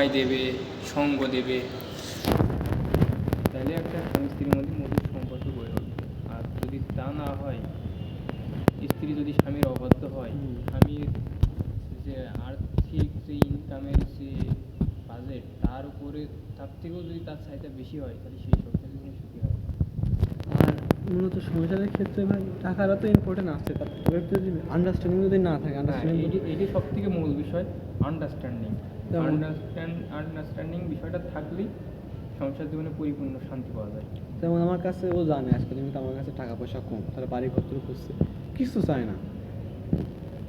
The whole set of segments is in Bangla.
সময় দেবে, সঙ্গ দেবে, তাহলে একটা স্বামী স্ত্রীর মধ্যে মধুর সম্পর্ক গড়ে উঠবে। আর যদি তা না হয়, স্ত্রী যদি স্বামীর অবাধ্য হয়, স্বামীর যে আর্থিক যে ইনকামের যে বাজেট তার উপরে তার থেকেও যদি তার চাহিদা বেশি হয়, তাহলে সেই সংসারে কোনো সুখী হয় না। আর মূলত সংসারের ক্ষেত্রে ভাই টাকাটা তো ইম্পর্টেন্ট আছে, তার যদি আন্ডারস্ট্যান্ডিং যদি না থাকে, এটি সব থেকে মূল বিষয়, আন্ডারস্ট্যান্ডিং। যেমন আন্ডারস্ট্যান্ডিং বিষয়টা থাকলেই সংসার জীবনে পরিপূর্ণ শান্তি পাওয়া যায়। যেমন আমার কাছে ও জানে আজকে কিন্তু আমার কাছে টাকা পয়সা কম, তাহলে বাড়ি ঘর করছে, কিছু চায় না।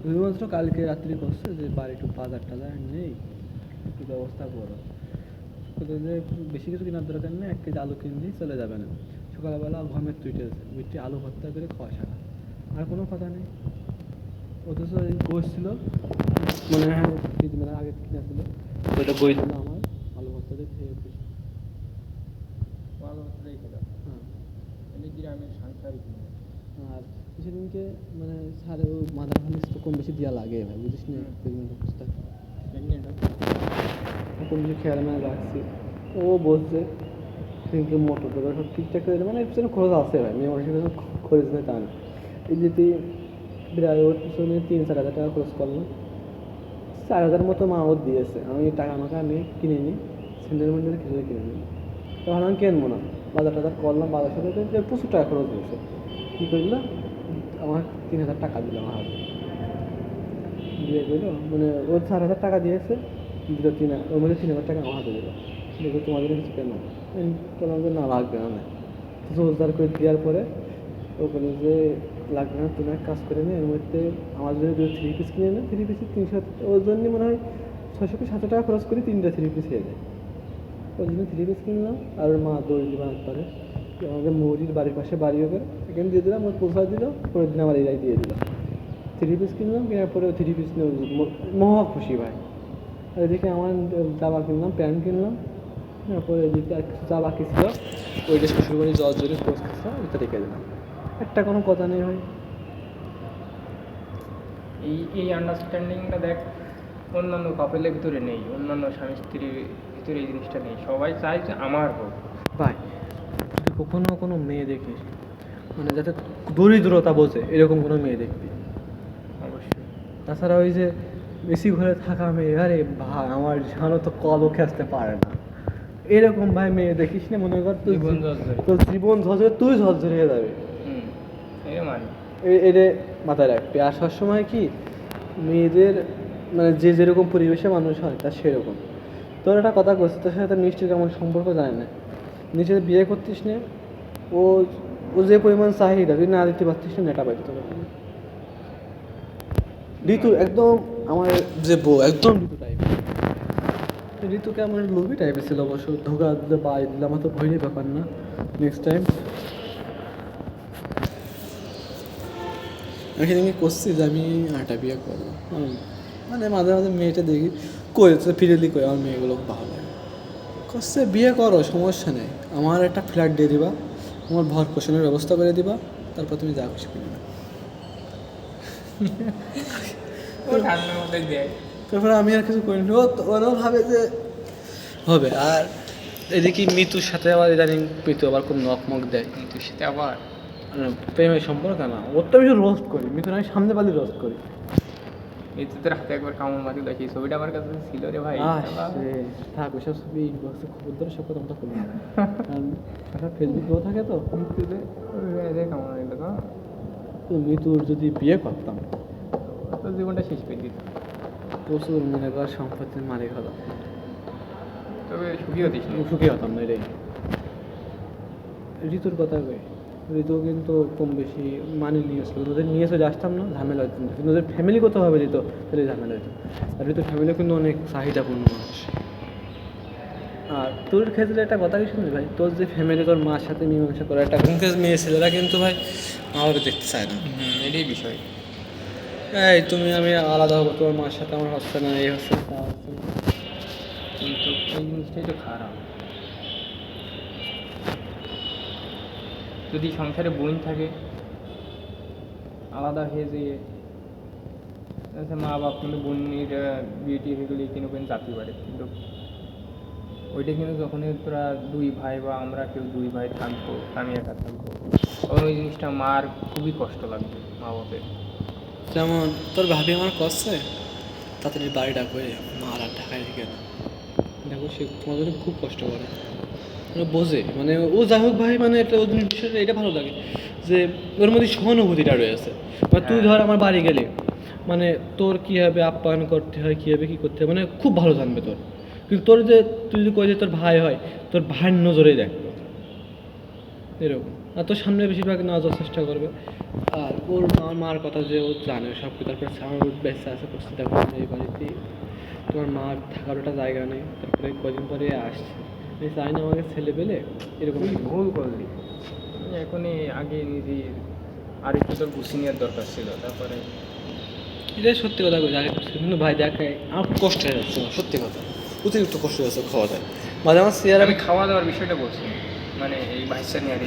শুধুমাত্র কালকে রাত্রি করছে যে বাড়ি একটু বাজার টাজার নেই, একটু ব্যবস্থা করো। যে বেশি কিছু কেনার দরকার নেই, 1 কেজি আলু কিনে দিয়ে চলে যাবে না। সকালবেলা ঘুমের তুইটি আলু ভর্তা করে খাওয়া ছাড়া আর কোনো কথা নেই। অথচ এই গোশ ছিল, মনে হয় 3 দিন আগে কিনা ছিল, ওইটা বই দিল আমার, আলু ভর্তা দিয়ে খেয়ে খুশি। ভালো হচ্ছে খেলা, হ্যাঁ। এমনি গ্রামের সাংসারিক নিয়ে। আর সেদিনকে মানে স্যারে ও মাদার হানিস তো কম বেশি দেওয়া লাগে ভাই, বুঝিস না? প্রেগনেন্ট অবস্থা কম বেশি খেয়াল মানে রাখছি। ও বলছে কিন্তু মোটর টোটর সব ঠিকঠাক করে মানে পিছনে খরচ আছে ভাই, মেয়ে মানুষের পিছনে খরচ নেই তা না। এই যে তুই প্রায় ওর পিছনে 3-4 হাজার টাকা খরচ করলাম, 4,000 মতো মা ওর দিয়েছে। আমি টাকা মাকা নিয়ে কিনে নিই, স্যান্ডেল ম্যান্ডেল কিছু কিনে নিই, তখন আমি কিনবো না। বাজার টাজার করলাম, বাজার সাথে প্রচুর টাকা খরচ হয়েছে। কী করলাম, আমার 3,000 টাকা দিল আমার হাতে, দিয়ে দিল মানে ওর 4,000 টাকা দিয়েছে, দিল ওর মধ্যে 3,000 টাকা আমার হাতে দিল। দেখো তোমাদের কিছু কেন তোমাদের না লাগবে না, রোজগার করে দেওয়ার পরে ও বলে যে লাগবে না, তুমি এক কাজ করে নে, এর মধ্যে আমার জন্য 3 পিস কিনে নে, 3 পিসে 300, ওর জন্য মনে হয় 600-700 টাকা খরচ করি, 3টা 3 পিস হয়ে যায়। ওই জন্য 3 পিস কিনলাম। আর ওর মা দড়ি দিবা পারে, আমাদের মৌরির বাড়ির পাশে বাড়ি ওকে এখানে দিয়ে দিলাম, ওর পৌঁছা দিল, পরের দিন আমার এরাই দিয়ে দিলাম। 3 পিস কিনলাম, কেনার পরে 3 পিস নিয়ে মহা খুশি ভাই। আর এদিকে আমার জামা কিনলাম, প্যান্ট কিনলাম, তারপরে এদিকে আর কিছু যা বাকি ছিল ওইটা শ্বশুরবাড়ি জল জোরে খোঁজ খাসা ওইটা রেখে দিলাম। একটা কোনো কথা নেই ভাই। এই আন্ডারস্ট্যান্ডিংটা দেখ অন্যান্য কাপেলের ভিতরে নেই, অন্যান্য স্বামী স্ত্রীর ভিতরে এই জিনিসটা নেই। সবাই চায় যে আমার হোক। ভাই তুই কখনো কোনো মেয়ে দেখিস মানে যাতে দরিদ্রতা বোঝে এরকম কোনো মেয়ে দেখবি অবশ্যই। তাছাড়া ওই যে বেশি ঘরে থাকা মেয়ে, আরে ভাই আমার জানো তো কলও খেতে পারে না, এরকম ভাই মেয়ে দেখিস না, মনে কর তোর জীবন ঝরঝরে, তুই ঝরঝরে হয়ে যাবে। এটা মানে এটা মাথায় রাখবি। আর সবসময় কি মেয়েদের মানে যে যেরকম পরিবেশে মানুষ হয় তার সেরকম। তোর একটা কথা করছিস, তোর সাথে মিষ্টির কেমন সম্পর্ক জানে না, নিজে বিয়ে করতিস না, ও ও যে পরিমাণ চাহিদা তুই না দিতে পারতিস না, এটা পাইতে পারবি না। ঋতু একদম আমার যে বউ একদম ঋতু টাইপের। ঋতু কেমন লোভী টাইপের ছিল অবশ্য, ধোকা দিলে বাই দিলে আমার তো ভয় নেই, ব্যাপার না। নেক্সট টাইম আমি সেদিনকে করছি যে আমি 8টা বিয়ে করবো, মানে মাঝে মাঝে মেয়েটা দেখি করেছে ফিরেলি করে, আমার মেয়েগুলো ভালো লাগে, করছে বিয়ে করো সমস্যা নেই, আমার একটা ফ্ল্যাট দিয়ে দিবা, আমার ভর পোষণের ব্যবস্থা করে দিবা, তারপর তুমি যা খুশি কিনবে। তারপরে আমি আর কিছু করিনি, ওরাও ভাবে যে হবে। আর এদিকে মৃত্যুর সাথে আবার ইদানিং মৃত্যু আবার খুব নকমক দেয়, মৃত্যুর সাথে আবার প্রেমের সম্পর্ক না, ওর তো আমি রোস্ট করি, মৃত্যুর আমি সামনে পালি রোস্ট করি। মৃত্যুদের হাতে একবার কামড় মারি দেখি, ছবিটা আমার কাছে ছিল রে ভাই। থাক ওইসব ছবি ইনবক্সে খবর ধরে সব কথা আমরা করি না, কারণ একটা ফেসবুক দেওয়া থাকে তো। মৃত্যুতে কামড় মারিল তো মৃত্যুর যদি বিয়ে করতাম তো জীবনটা শেষ করে দিত, প্রচুর মনে কর সম্পত্তির মালিক হতাম, তবে সুখী হতিস না। সুখী হতাম না। এটাই ঋতুর কথা কই, ঋতু কিন্তু কম বেশি মানি নিয়েছিল, ওদের নিয়ে চলে আসতাম না, ঝামেলা হতো, কিন্তু ওদের ফ্যামিলি কোথাও দিত তাহলে ঝামেলা হতো। আর ঋতুর ফ্যামিলি কিন্তু অনেক চাহিদাপূর্ণ মানুষ। আর তোর ক্ষেত্রে একটা কথা কি শুনলি ভাই, তোর যে ফ্যামিলি তোর মার সাথে মীমাংসা করে একটা মেয়ে ছেলেরা কিন্তু ভাই মা বাবা দেখতে চায় না। এটাই বিষয়। এই তুমি আমি আলাদা হবো, তোমার মার সাথে আমার হচ্ছে না, এই হচ্ছে না তা হচ্ছে না, কিন্তু এই জিনিসটাই তো খারাপ। যদি সংসারে বোন থাকে, আলাদা হয়ে যেয়ে মা বাপ কিন্তু বোনের বিয়েটি হয়ে গেলে কিন্তু জাতি পারে, কিন্তু ওইটা কিন্তু যখনই তোরা দুই ভাই বা আমরা কেউ দুই ভাই থাকবো, আমি একা থাকবো, তখন ওই জিনিসটা মার খুবই কষ্ট লাগবে মা বাপের। যেমন তোর ভাবি আমার করছে তাড়াতাড়ি বাড়ি ডাকবে মার আর ঢাকায় থেকে না, দেখো সে তোমার জন্য খুব কষ্ট করে, মানে বোঝে, মানে ও যাই হোক ভাই, মানে একটা ওর বিষয়টা এটা ভালো লাগে যে ওর মধ্যে সহানুভূতিটা রয়েছে। মানে তুই ধর আমার বাড়ি গেলে মানে তোর কীভাবে আপ্যায়ন করতে হয়, কীভাবে কী করতে হয়, মানে খুব ভালো জানবে তোর। কিন্তু তোর যে তুই যদি কই যে তোর ভাই হয়, তোর ভাইয়ের নজরেই দেখবে এরকম, আর তোর সামনে বেশিরভাগ না যাওয়ার চেষ্টা করবে। আর ওর মার কথা যে ও জানে সব কিছু, তারপরে আমার বেঁচে আছে করছে, দেখো এই বাড়িতে তোমার মার থাকার একটা জায়গা নেই, তারপরে কদিন পরে আসছে, আমি চাই না আমাকে ছেলে পেলে এরকম তুই কিছু। ভুল করলি, আমি এখনই আগে নিজে আর একটু তোর গুছিয়ে নেওয়ার দরকার ছিল, তারপরে এটাই সত্যি কথা বলছি, আগে করছি, কিন্তু ভাই দেখে আমার খুব কষ্ট হয়ে যাচ্ছে, সত্যি কথা অতিরিক্ত কষ্ট হয়ে যাচ্ছে খাওয়া দাওয়া, মাঝে আমার চেয়ার আমি খাওয়া দাওয়ার বিষয়টা বলছি, মানে এই ভাইসা নিয়ে আর